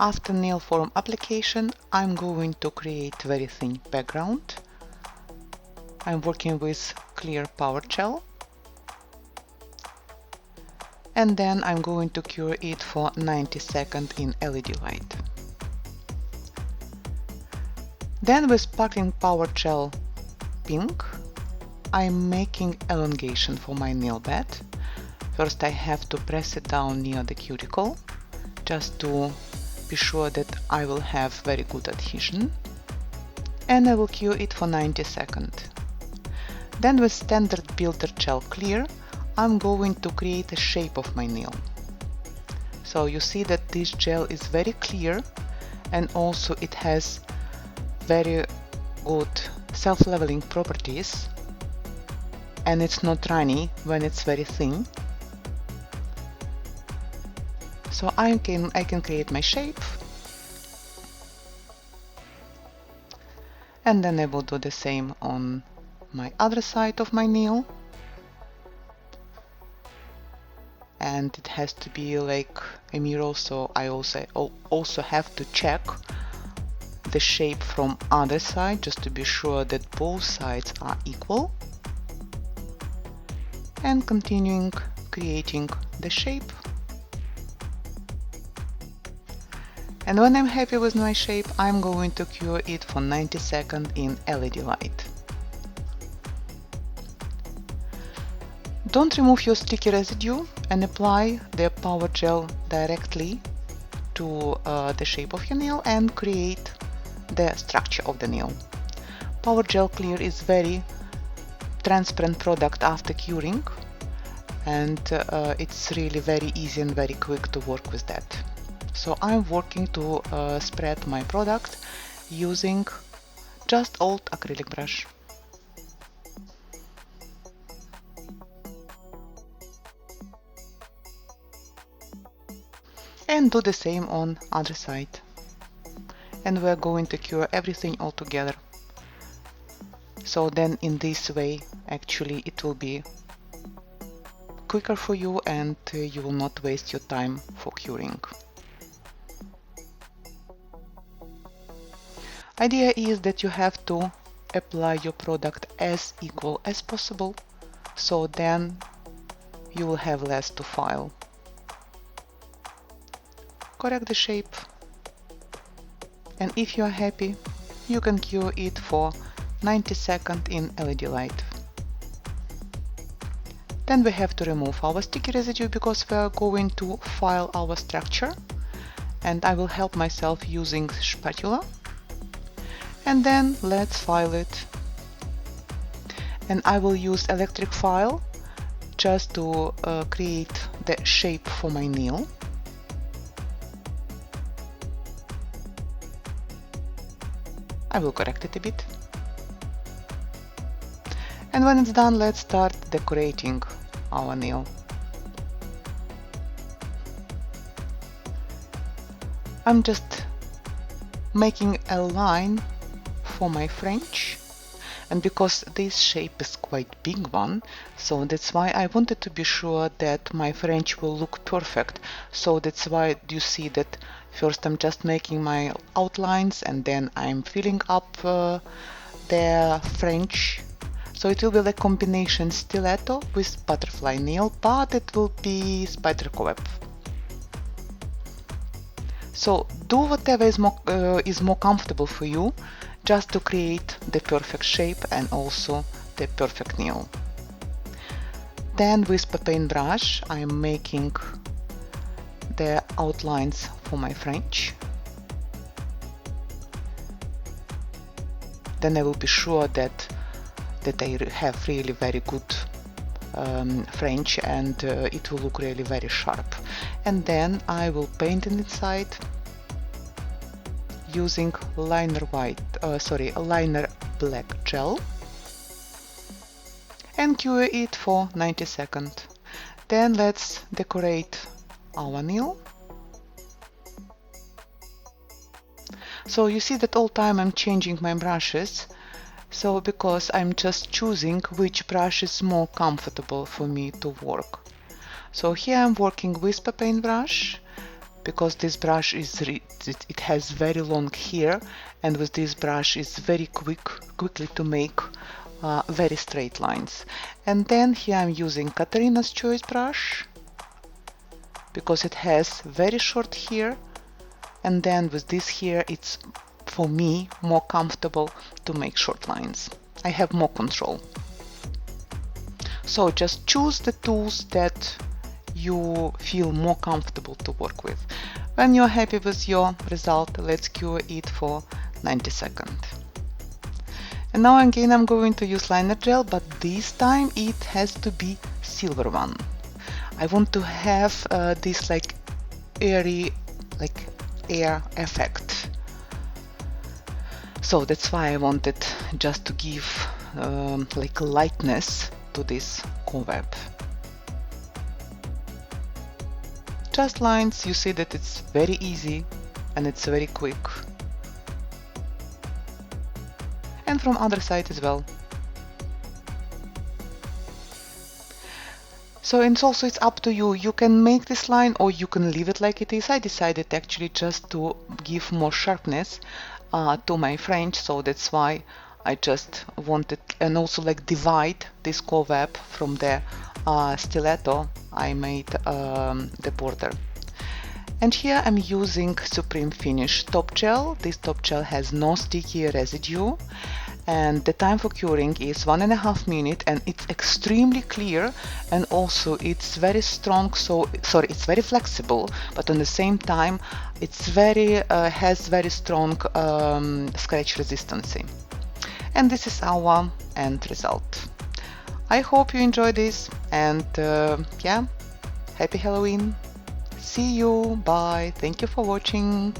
After nail form application, I'm going to create very thin background. I'm working with clear Powergel. And then I'm going to cure it for 90 seconds in LED light. Then with sparkling Powergel pink, I'm making elongation for my nail bed. First I have to press it down near the cuticle, just to be sure that I will have very good adhesion. And I will cure it for 90 seconds. Then with standard builder gel clear, I'm going to create a shape of my nail. So you see that this gel is very clear, and also it has very good self-leveling properties, and it's not runny when it's very thin. So I can create my shape, and then I will do the same on my other side of my nail. And it has to be like a mirror, so I also have to check the shape from other side just to be sure that both sides are equal, and continuing creating the shape. And when I'm happy with my shape, I'm going to cure it for 90 seconds in LED light. Don't remove your sticky residue and apply the Powergel directly to the shape of your nail and create the structure of the nail. Powergel Clear is very transparent product after curing, and it's really very easy and very quick to work with that. So I'm working to spread my product using just old acrylic brush. And do the same on other side. And we're going to cure everything all together. So then in this way, actually it will be quicker for you, and you will not waste your time for curing. Idea is that you have to apply your product as equal as possible, so then you will have less to file. Correct the shape, and if you are happy, you can cure it for 90 seconds in LED light. Then we have to remove our sticky residue because we are going to file our structure, and I will help myself using spatula. And then let's file it. And I will use electric file just to create the shape for my nail. I will correct it a bit. And when it's done, let's start decorating our nail. I'm just making a line for my French, and because this shape is quite big one, so that's why I wanted to be sure that my French will look perfect. So that's why you see that first I'm just making my outlines, and then I'm filling up the French. So it will be like combination stiletto with butterfly nail, but it will be Spiderweb. So do whatever is more comfortable for you, just to create the perfect shape and also the perfect nail. Then with a paintbrush I'm making the outlines for my French. Then I will be sure that I have really very good French, and it will look really very sharp. And then I will paint it inside using liner black gel and cure it for 90 seconds. Then let's decorate our nail. So you see that all time I'm changing my brushes, so because I'm just choosing which brush is more comfortable for me to work. So here I'm working with a paintbrush, because this brush is it has very long hair, and with this brush is very quickly to make very straight lines. And then here I'm using Katarina's Choice brush because it has very short hair, and then with this hair it's for me more comfortable to make short lines. I have more control. So just choose the tools that you feel more comfortable to work with. When you're happy with your result, let's cure it for 90 seconds. And now again I'm going to use liner gel, but this time it has to be silver one. I want to have this like airy, like air effect. So that's why I wanted just to give like lightness to this cobweb. Just lines, you see that it's very easy and it's very quick. And from other side as well. So it's up to you. You can make this line or you can leave it like it is. I decided actually just to give more sharpness to my French, so that's why I just wanted, and also like divide this cobweb from the stiletto. I made the border. And here I'm using Supreme Finish top gel. This top gel has no sticky residue, and the time for curing is 1.5 minutes, and it's extremely clear, and also it's very strong, so sorry, it's very flexible, but at the same time it's very has very strong scratch resistance. And this is our end result. I hope you enjoy this, and yeah, happy Halloween. See you, bye, thank you for watching.